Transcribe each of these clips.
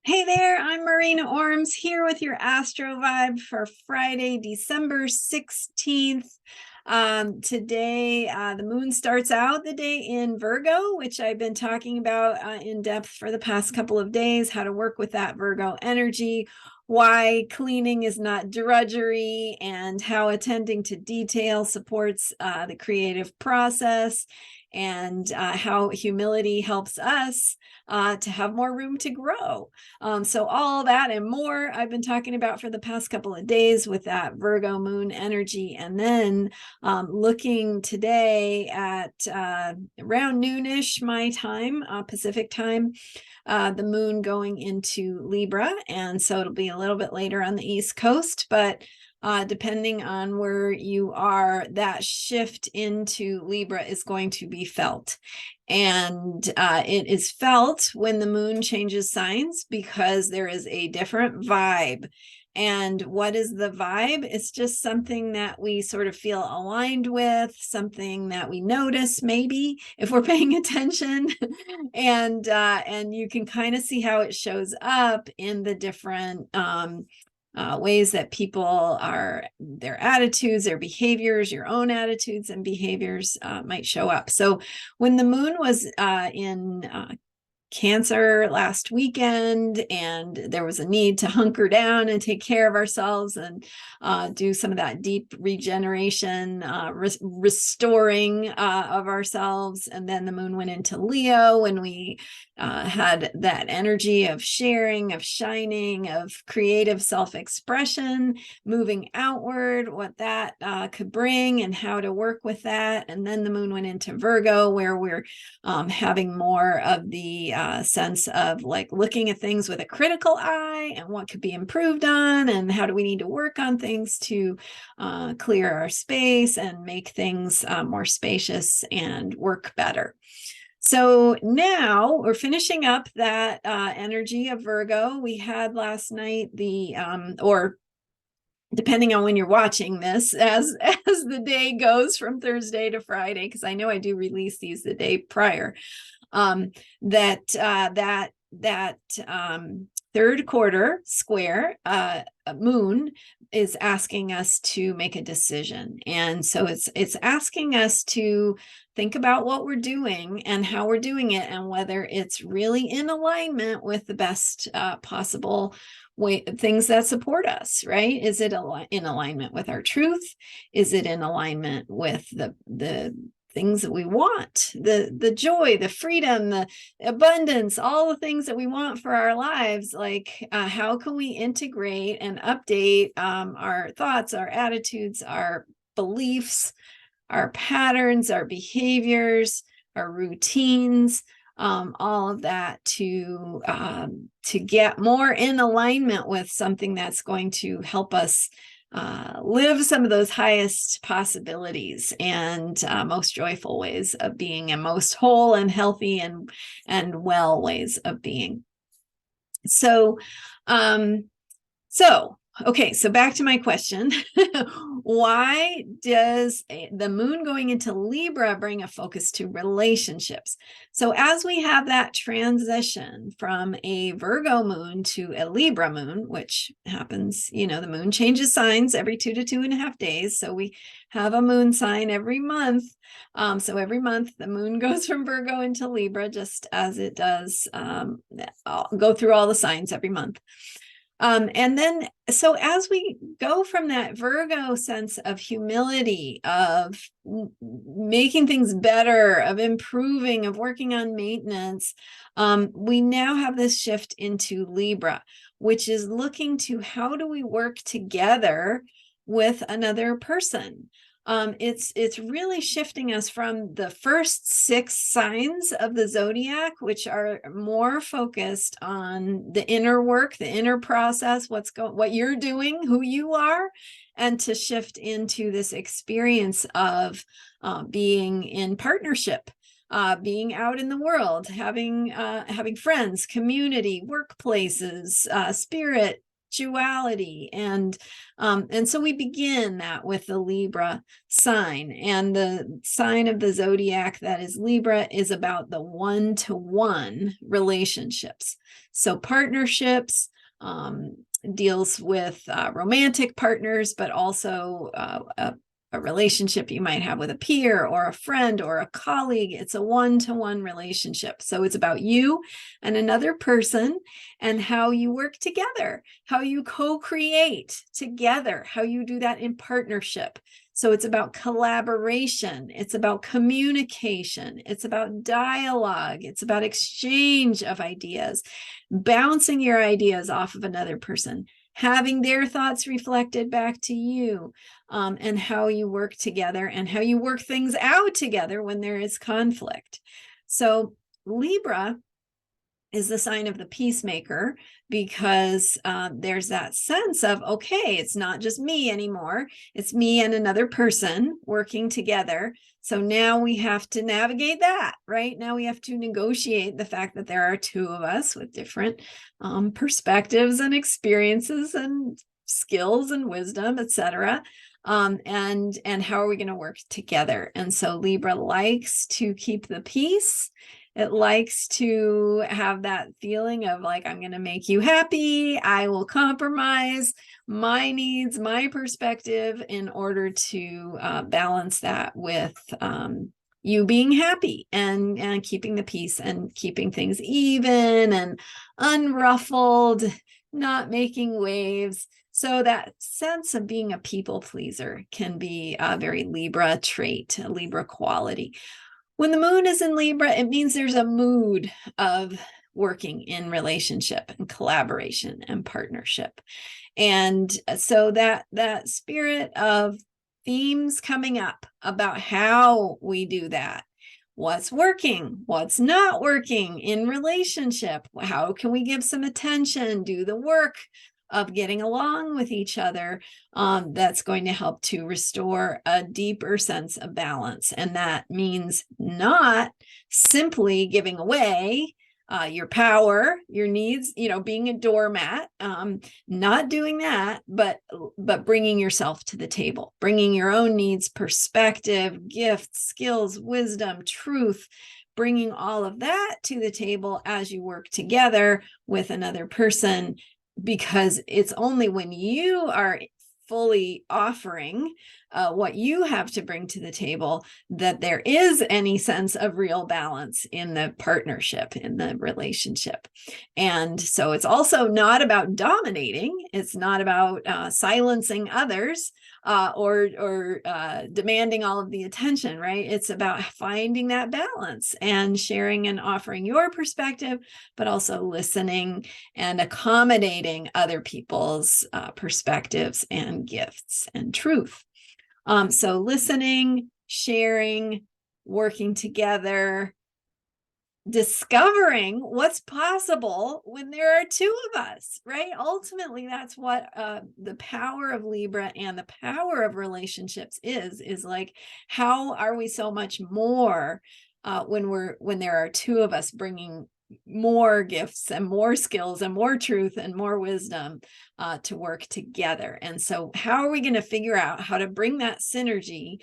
Hey there, I'm Marina Ormes here with your Astro Vibe for Friday, December 16th. Today, the moon starts out the day in Virgo, which I've been talking about in depth for the past couple of days, how to work with that Virgo energy, why cleaning is not drudgery, and how attending to detail supports the creative process, and how humility helps us to have more room to grow. So all that and more I've been talking about for the past couple of days with that Virgo moon energy. And then looking today at around noonish my time, Pacific time, the moon going into Libra. And so it'll be a little bit later on the East Coast, but depending on where you are, that shift into Libra is going to be felt. And it is felt when the moon changes signs because there is a different vibe. And what is the vibe? It's just something that we sort of feel aligned with, something that we notice maybe if we're paying attention. And you can kind of see how it shows up in the different ways that people are, their attitudes, their behaviors, your own attitudes and behaviors might show up. So when the moon was in Cancer last weekend, and there was a need to hunker down and take care of ourselves and do some of that deep regeneration, restoring of ourselves. And then the moon went into Leo, and we had that energy of sharing, of shining, of creative self-expression, moving outward, what that could bring and how to work with that. And then the moon went into Virgo, where we're having more of the sense of like looking at things with a critical eye and what could be improved on, and how do we need to work on things to clear our space and make things more spacious and work better. So now we're finishing up that energy of Virgo. We had last night or depending on when you're watching this, as the day goes from Thursday to Friday, because I know I do release these the day prior, that third quarter square moon is asking us to make a decision. And so it's asking us to think about what we're doing and how we're doing it, and whether it's really in alignment with the best possible way, things that support us, right? Is it in alignment with our truth? Is it in alignment with the things that we want, the joy, the freedom, the abundance, all the things that we want for our lives? Like how can we integrate and update our thoughts, our attitudes, our beliefs, our patterns, our behaviors, our routines, all of that to get more in alignment with something that's going to help us live some of those highest possibilities and most joyful ways of being, and most whole and healthy and well ways of being. So okay, so back to my question. Why does the moon going into Libra bring a focus to relationships? So as we have that transition from a Virgo moon to a Libra moon, which happens, the moon changes signs every 2 to 2.5 days. So we have a moon sign every month. So every month the moon goes from Virgo into Libra, just as it does go through all the signs every month. And then, so as we go from that Virgo sense of humility, of making things better, of improving, of working on maintenance, we now have this shift into Libra, which is looking to how do we work together with another person. It's really shifting us from the first 6 signs of the zodiac, which are more focused on the inner work, the inner process, what you're doing, who you are, and to shift into this experience of being in partnership, being out in the world, having friends, community, workplaces, spirit spirituality. And so we begin that with the Libra sign, and the sign of the zodiac that is Libra is about the one-to-one relationships. So partnerships, deals with romantic partners, but also a relationship you might have with a peer or a friend or a colleague. It's a one-to-one relationship. So it's about you and another person and how you work together, how you co-create together, how you do that in partnership. So it's about collaboration. It's about communication. It's about dialogue. It's about exchange of ideas, bouncing your ideas off of another person, having their thoughts reflected back to you, and how you work together and how you work things out together when there is conflict. So Libra is the sign of the peacemaker, because there's that sense of, okay, it's not just me anymore. It's me and another person working together. So now we have to navigate that, right? Now we have to negotiate the fact that there are two of us with different perspectives and experiences and skills and wisdom, etc. And how are we going to work together? And so Libra likes to keep the peace. It likes to have that feeling of like, I'm going to make you happy. I will compromise my needs, my perspective in order to balance that with you being happy and keeping the peace and keeping things even and unruffled, not making waves. So that sense of being a people pleaser can be a very Libra trait, a Libra quality. When the moon is in Libra, it means there's a mood of working in relationship and collaboration and partnership. And so that spirit of themes coming up about how we do that, what's working, what's not working in relationship, how can we give some attention, do the work of getting along with each other, that's going to help to restore a deeper sense of balance. And that means not simply giving away your power, your needs, being a doormat, not doing that, but bringing yourself to the table, bringing your own needs, perspective, gifts, skills, wisdom, truth, bringing all of that to the table as you work together with another person, because it's only when you are fully offering what you have to bring to the table that there is any sense of real balance in the partnership, in the relationship. And so it's also not about dominating. It's not about silencing others or demanding all of the attention, right? It's about finding that balance and sharing and offering your perspective, but also listening and accommodating other people's perspectives and gifts and truth. So listening, sharing, working together, discovering what's possible when there are two of us, right? Ultimately, that's what the power of Libra and the power of relationships is like, how are we so much more when there are two of us bringing more gifts and more skills and more truth and more wisdom to work together. And so how are we going to figure out how to bring that synergy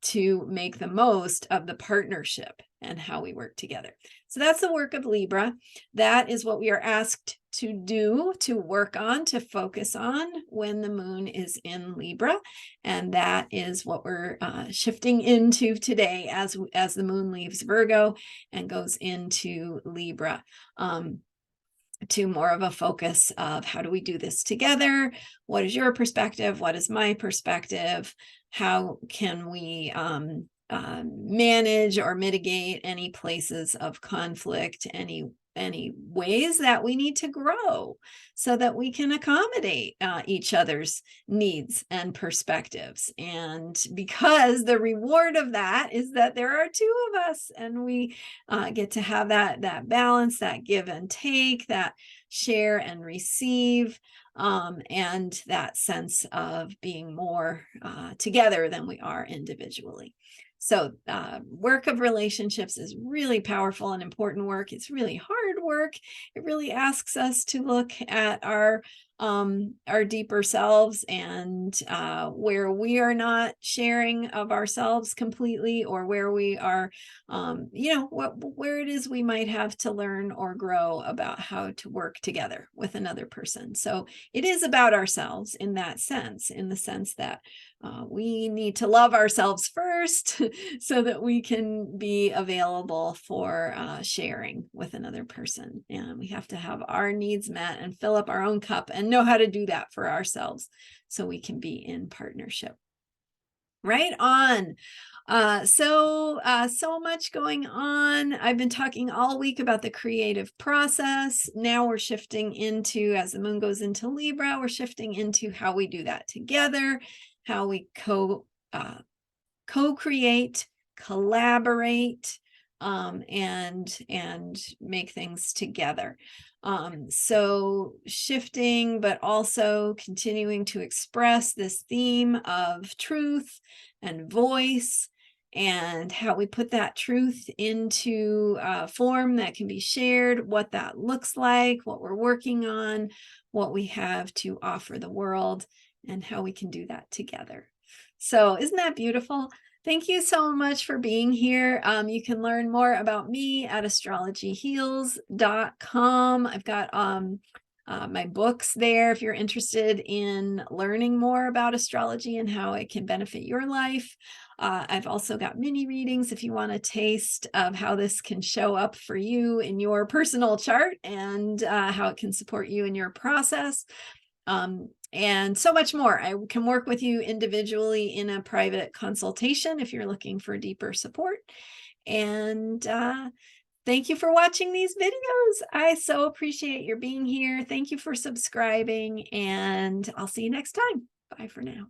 to make the most of the partnership and how we work together? So that's the work of Libra. That is what we are asked to do, to work on, to focus on when the moon is in Libra. And that is what we're shifting into today as the moon leaves Virgo and goes into Libra, to more of a focus of how do we do this together? What is your perspective? What is my perspective? How can we manage or mitigate any places of conflict, any ways that we need to grow so that we can accommodate each other's needs and perspectives? And because the reward of that is that there are two of us, and we get to have that balance, that give and take, that share and receive, and that sense of being more together than we are individually. So work of relationships is really powerful and important work. It's really hard work. It really asks us to look at our our deeper selves, and where we are not sharing of ourselves completely, or where we are, where it is we might have to learn or grow about how to work together with another person. So it is about ourselves in that sense, in the sense that we need to love ourselves first so that we can be available for sharing with another person. And we have to have our needs met and fill up our own cup and know how to do that for ourselves so we can be in partnership. Right on. So much going on. I've been talking all week about the creative process. Now we're shifting into, as the moon goes into Libra, we're shifting into how we do that together, how we co-create, collaborate, and make things together. So shifting, but also continuing to express this theme of truth and voice, and how we put that truth into form that can be shared, what that looks like, what we're working on, what we have to offer the world, and how we can do that together. So isn't that beautiful? Thank you so much for being here. You can learn more about me at astrologyheals.com. I've got my books there if you're interested in learning more about astrology and how it can benefit your life. I've also got mini readings if you want a taste of how this can show up for you in your personal chart, and how it can support you in your process. And so much more. I can work with you individually in a private consultation if you're looking for deeper support. And thank you for watching these videos. I so appreciate your being here. Thank you for subscribing, and I'll see you next time. Bye for now.